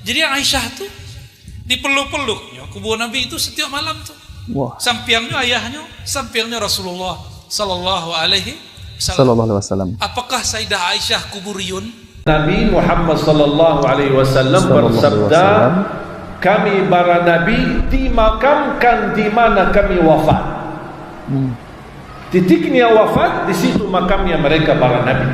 Jadi Aisyah tuh dipeluk-peluk ya, kubur Nabi itu setiap malam tuh. Wah. Sampingnya ayahnya, sampingnya Rasulullah sallallahu alaihi Wasallam. Apakah Sayyidah Aisyah kuburiyun? Nabi Muhammad sallallahu alaihi wasallam bersabda, kami para nabi dimakamkan di mana kami wafat. Titiknya wafat, di situ makamnya mereka para nabi.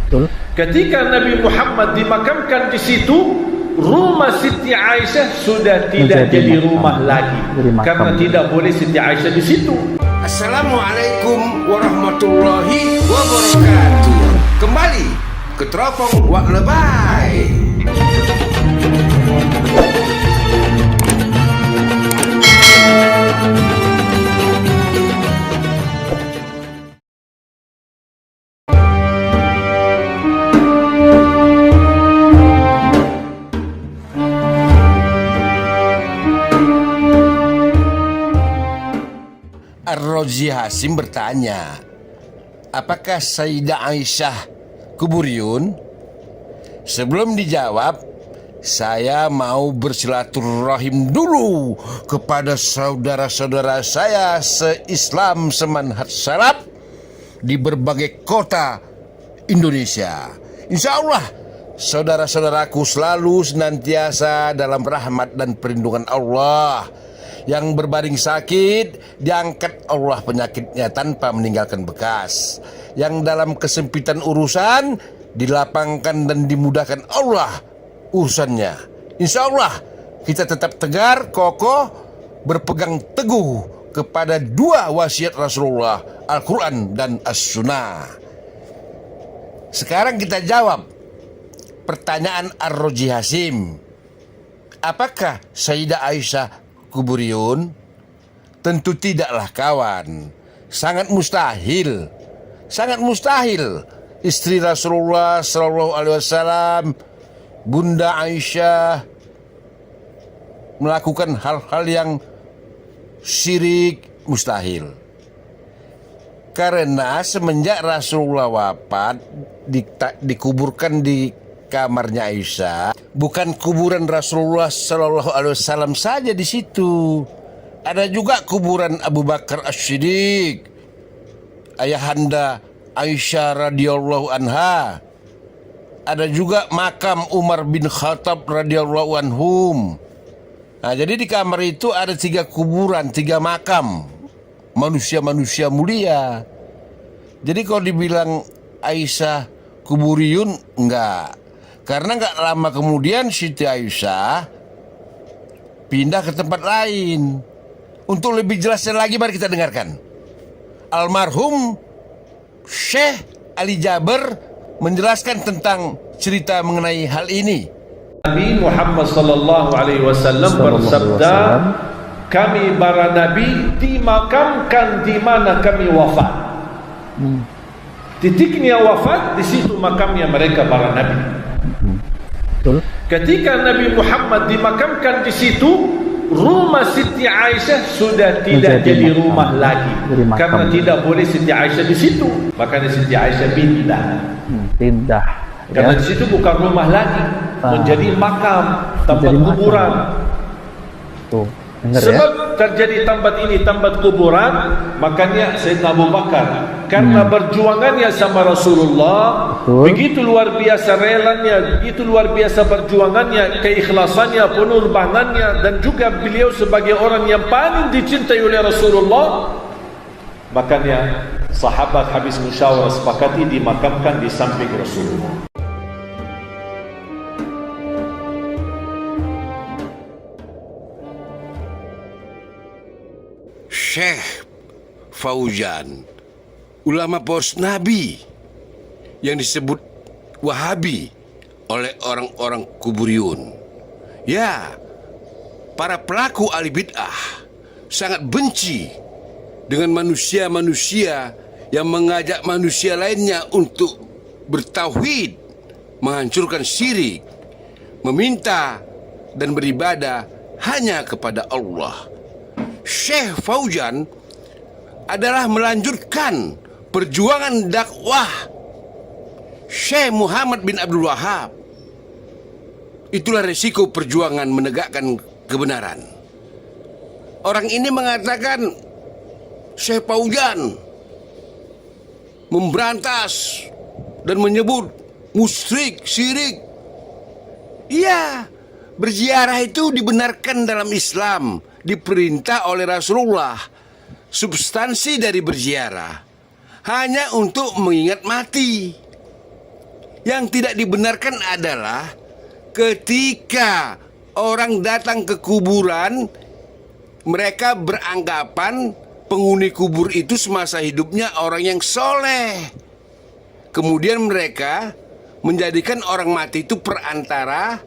Betul. Ketika Nabi Muhammad dimakamkan di situ, rumah Siti Aisyah sudah tidak jadi rumah lagi, karena tidak boleh Siti Aisyah di situ. Assalamualaikum warahmatullahi wabarakatuh. Kembali ke Teropong Wak Lebay. Ar-Razi Hasim bertanya, apakah Sayyidah Aisyah kuburiyun? Sebelum dijawab, saya mau bersilaturahim dulu kepada saudara-saudara saya se-Islam semanhat salaf di berbagai kota Indonesia. Insya Allah saudara-saudaraku selalu senantiasa dalam rahmat dan perlindungan Allah. Yang berbaring sakit, diangkat Allah penyakitnya tanpa meninggalkan bekas. Yang dalam kesempitan urusan, dilapangkan dan dimudahkan Allah urusannya. Insya Allah kita tetap tegar, kokoh, berpegang teguh kepada dua wasiat Rasulullah, Al-Quran dan As-Sunnah. Sekarang kita jawab pertanyaan Ar-Razi Hasim. Apakah Sayyidah Aisyah kuburiyun? Tentu tidaklah kawan. Sangat mustahil. Sangat mustahil istri Rasulullah sallallahu alaihi wasallam, Bunda Aisyah, melakukan hal-hal yang syirik. Mustahil. Karena semenjak Rasulullah wafat, dikuburkan di kamarnya Aisyah, bukan kuburan Rasulullah sallallahu alaihi wasallam saja di situ. Ada juga kuburan Abu Bakar As-Siddiq, ayahanda Aisyah radhiyallahu anha. Ada juga makam Umar bin Khattab radhiyallahu anhum. Nah, jadi di kamar itu ada 3 kuburan, 3 makam manusia-manusia mulia. Jadi kalau dibilang Aisyah kuburiyun, enggak. Karena nggak lama kemudian Siti Aisyah pindah ke tempat lain. Untuk lebih jelasnya lagi, mari kita dengarkan. Almarhum Syekh Ali Jaber menjelaskan tentang cerita mengenai hal ini. Nabi Muhammad sallallahu alaihi wasallam bersabda, kami para nabi dimakamkan di mana kami wafat. Titiknya wafat, di situ makamnya mereka para nabi. Betul. Ketika Nabi Muhammad dimakamkan di situ, rumah Siti Aisyah sudah tidak jadi rumah lagi, karena tidak boleh Siti Aisyah di situ. Makanya Siti Aisyah pindah. Karena di situ bukan rumah lagi, menjadi makam, tempat kuburan. Tuh. Sebab terjadi tempat ini tempat kuburan, makanya Sayyidina Abu Bakar karena berjuangannya sama Rasulullah, begitu luar biasa relanya, begitu luar biasa perjuangannya, keikhlasannya, pengorbanannya, dan juga beliau sebagai orang yang paling dicintai oleh Rasulullah, makanya sahabat habis musyawarah sepakati dimakamkan di samping Rasulullah. Syekh Fauzan, ulama poros Nabi yang disebut Wahabi oleh orang-orang kuburiyun. Ya, para pelaku ahli bid'ah sangat benci dengan manusia-manusia yang mengajak manusia lainnya untuk bertauhid, menghancurkan syirik, meminta dan beribadah hanya kepada Allah. Syekh Fauzan adalah melanjutkan perjuangan dakwah Syekh Muhammad bin Abdul Wahab Itulah resiko perjuangan menegakkan kebenaran. Orang ini mengatakan Syekh Fauzan memberantas dan menyebut musyrik, syirik. Iya, berziarah itu dibenarkan dalam Islam, diperintah oleh Rasulullah. Substansi dari berziarah hanya untuk mengingat mati. Yang tidak dibenarkan adalah ketika orang datang ke kuburan, mereka beranggapan penghuni kubur itu semasa hidupnya orang yang soleh. Kemudian mereka menjadikan orang mati itu perantara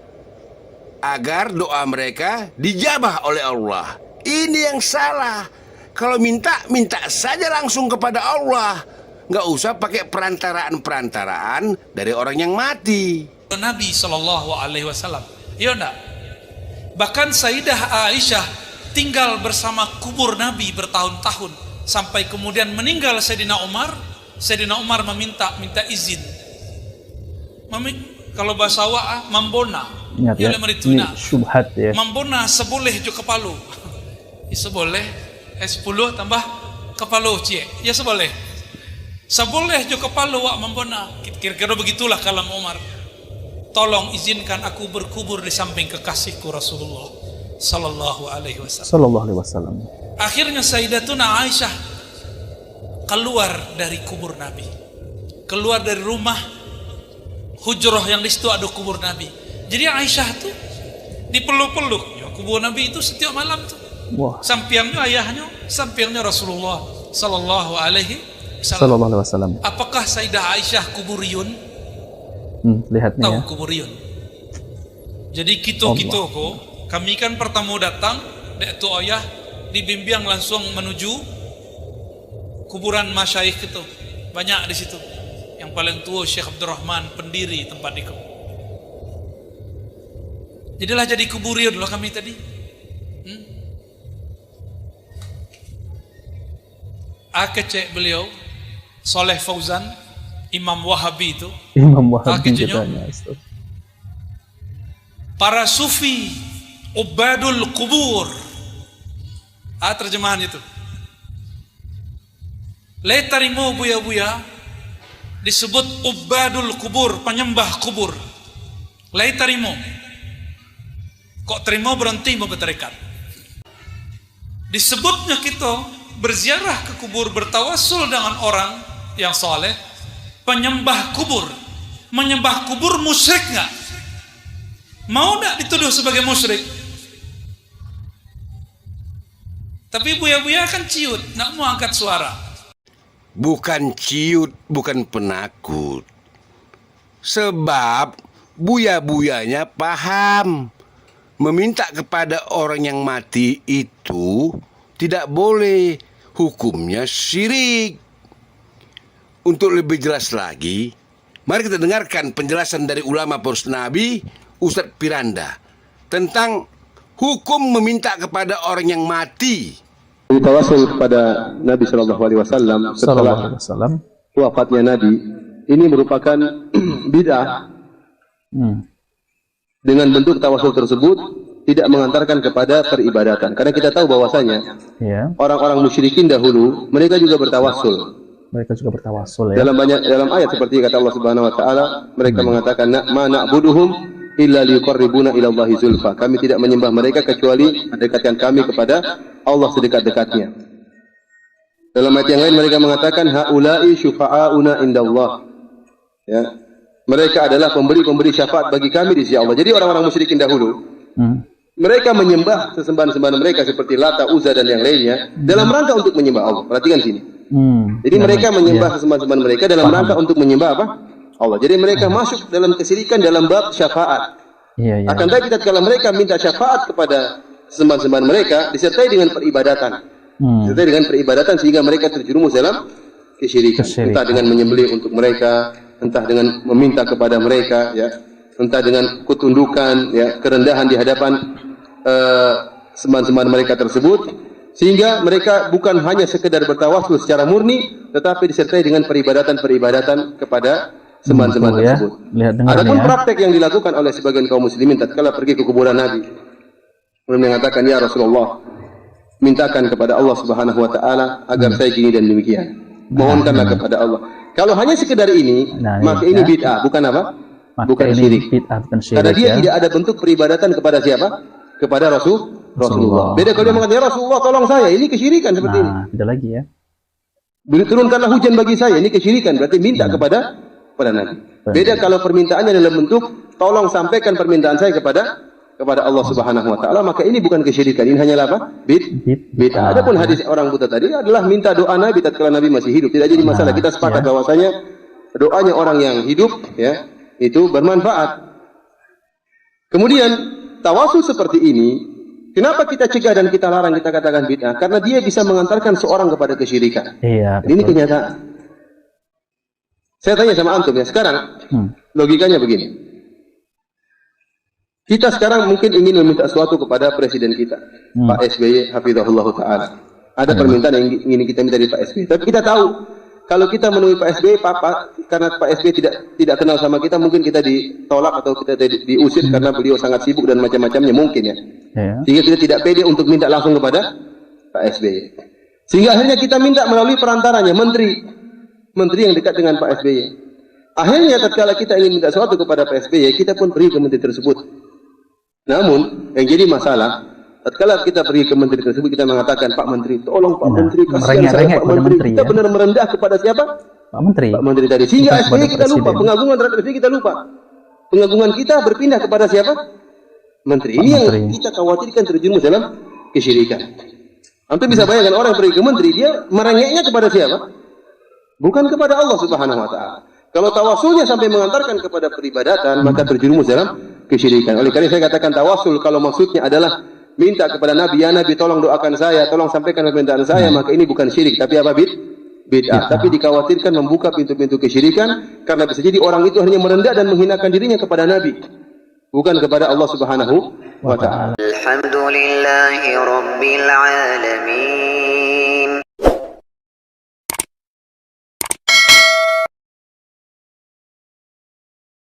agar doa mereka dijabah oleh Allah. Ini yang salah. Kalau minta saja langsung kepada Allah. Nggak usah pakai perantaraan-perantaraan dari orang yang mati. Nabi SAW. Iya enggak? Bahkan Sayyidah Aisyah tinggal bersama kubur Nabi bertahun-tahun sampai kemudian meninggal Sayyidina Umar. Sayyidina Umar minta izin. Kalau bahasa awak mambona. Ingat ya, ini syubhat ya. Mambona seboleh jo kepalo. Seboleh 10 tambah kepalo cie. Ya seboleh. Seboleh jo kepalo wak mambona. Kira-kira begitulah kalam Umar. Tolong izinkan aku berkubur di samping kekasihku Rasulullah sallallahu alaihi wasallam. Akhirnya Sayyidatuna Aisyah keluar dari kubur Nabi. Keluar dari rumah hujrah yang di situ ada kubur Nabi. Jadi Aisyah tuh dipeluk-peluk. Ya, kubur Nabi itu setiap malam tuh. Wah. Sampingnya ayahnya, sampingnya Rasulullah sallallahu alaihi wasallam. Apakah Sayyidah Aisyah kuburiyun? Lihat nih tahu ya. kuburiyun. Jadi kita kok kami kan pertama datang dek tu ayah dibimbing langsung menuju kuburan masyayikh itu. Banyak di situ. Yang paling tua Syekh Abdurrahman pendiri tempat itu. Jadilah jadi kuburiyun loh kami tadi. Akecek beliau Soleh Fauzan Imam Wahabi itu. Imam Wahabi katanya. Para sufi ubadul kubur. Terjemahan itu. Letarimo buya-buya disebut ubadul kubur, penyembah kubur. Letarimo. Kok terima berhenti mau berterikat. Disebutnya kita berziarah ke kubur, bertawassul dengan orang yang soleh, penyembah kubur. Menyembah kubur musyrik nggak? Mau nggak dituduh sebagai musyrik? Tapi buya-buya kan ciut, nggak mau angkat suara. Bukan ciut, bukan penakut. Sebab buya-buyanya paham. Meminta kepada orang yang mati itu tidak boleh, hukumnya syirik. Untuk lebih jelas lagi, mari kita dengarkan penjelasan dari ulama poros Nabi, Ustadz Piranda, tentang hukum meminta kepada orang yang mati. Tawasul kepada Nabi SAW setelah wafatnya Nabi, ini merupakan bid'ah. Dengan bentuk tawasul tersebut tidak mengantarkan kepada peribadatan. Karena kita tahu bahwasanya orang-orang musyrikin dahulu mereka juga bertawassul. Ya. Dalam ayat seperti kata Allah Subhanahu wa taala, mereka mengatakan ma na'buduhum illa liqarribuna ila Allahi zulfa. Kami tidak menyembah mereka kecuali mendekatkan kami kepada Allah sedekat-dekatnya. Dalam ayat yang lain mereka mengatakan haula'i syufa'auna indallah. Ya. Mereka adalah pemberi syafaat bagi kami di sisi Allah. Jadi orang-orang musyrikin dahulu mereka menyembah sesembahan-sembahan mereka seperti Lata, Uzza dan yang lainnya dalam rangka untuk menyembah Allah. Perhatikan sini. Jadi mereka menyembah sesembahan-sembahan mereka dalam rangka untuk menyembah apa? Allah. Jadi mereka masuk dalam kesyirikan dalam bab syafaat. Akan tetapi tatkala mereka minta syafaat kepada sesembahan-sembahan mereka disertai dengan peribadatan. Disertai dengan peribadatan sehingga mereka terjerumus dalam kesyirikan. Entah dengan menyembelih untuk mereka, entah dengan meminta kepada mereka, ya, entah dengan ketundukan, ya, kerendahan di hadapan sembahan-sembahan mereka tersebut, sehingga mereka bukan hanya sekedar bertawassul secara murni, tetapi disertai dengan peribadatan-peribadatan kepada sembahan-sembahan ya. tersebut. Lihat dengar Adapun nih ya. praktek yang dilakukan oleh sebagian kaum muslimin tatkala pergi ke kuburan Nabi, kemudian mengatakan, ya Rasulullah, mintakan kepada Allah Subhanahu wa taala agar saya gini dan demikian. Mohonkanlah kepada Allah. Kalau hanya sekedar ini, maka ini bid'ah, bukan apa? Maka Bukan ini syirik. bid'ah, bukan syirik. Karena dia ya. tidak ada bentuk peribadatan kepada siapa? Kepada Rasulullah. Beda kalau dia mengatakan, ya Rasulullah tolong saya, ini kesyirikan seperti ini. Beda lagi ya. Turunkanlah hujan bagi saya, ini kesyirikan, berarti minta kepada Nabi. Beda kalau permintaannya dalam bentuk tolong sampaikan permintaan saya kepada Allah Subhanahu wa taala, maka ini bukan kesyirikan, ini hanyalah apa? Bid'ah. Adapun hadis orang buta tadi adalah minta doa Nabi tatkala Nabi masih hidup, tidak jadi masalah. Kita sepakat bahwasanya doanya orang yang hidup ya itu bermanfaat. Kemudian tawasul seperti ini, kenapa kita cegah dan kita larang, kita katakan bid'ah? Karena dia bisa mengantarkan seorang kepada kesyirikan. Iya. Ini kenyataan. Saya tanya sama antum ya, sekarang logikanya begini. Kita sekarang mungkin ingin meminta sesuatu kepada presiden kita, Pak SBY hafizahullah taala. Ada permintaan yang ingin kita minta dari Pak SBY. Tapi kita tahu kalau kita menemui Pak SBY, karena Pak SBY tidak kenal sama kita, mungkin kita ditolak atau kita diusir karena beliau sangat sibuk dan macam-macamnya mungkin ya. Sehingga kita tidak pede untuk minta langsung kepada Pak SBY. Sehingga akhirnya kita minta melalui perantaranya menteri yang dekat dengan Pak SBY. Akhirnya tatkala kita ingin minta sesuatu kepada Pak SBY, kita pun pergi ke menteri tersebut. Namun yang jadi masalah, tatkala kita pergi ke menteri tersebut, kita mengatakan, Pak Menteri, tolong Pak Menteri, kasihan saya Pak Menteri. Kita benar merendah kepada siapa? Pak Menteri tadi. Sehingga SBY kita lupa, pengagungan terhadap SBY kita lupa. Pengagungan kita berpindah kepada siapa? Menteri. Ini yang kita khawatirkan terjerumus dalam kesyirikan. Antum bisa bayangkan orang yang pergi ke menteri, dia merengeknya kepada siapa? Bukan kepada Allah Subhanahu wa taala. Kalau tawasulnya sampai mengantarkan kepada peribadatan, maka terjerumus dalam kesyirikan. Oleh karena saya katakan tawasul kalau maksudnya adalah minta kepada Nabi, ya Nabi tolong doakan saya, tolong sampaikan permintaan saya, maka ini bukan syirik, tapi apa? Bid'ah. Tapi dikhawatirkan membuka pintu-pintu kesyirikan, karena bisa jadi orang itu hanya merendah dan menghinakan dirinya kepada Nabi, bukan kepada Allah Subhanahu wa taala. Alhamdulillahi rabbil alamin.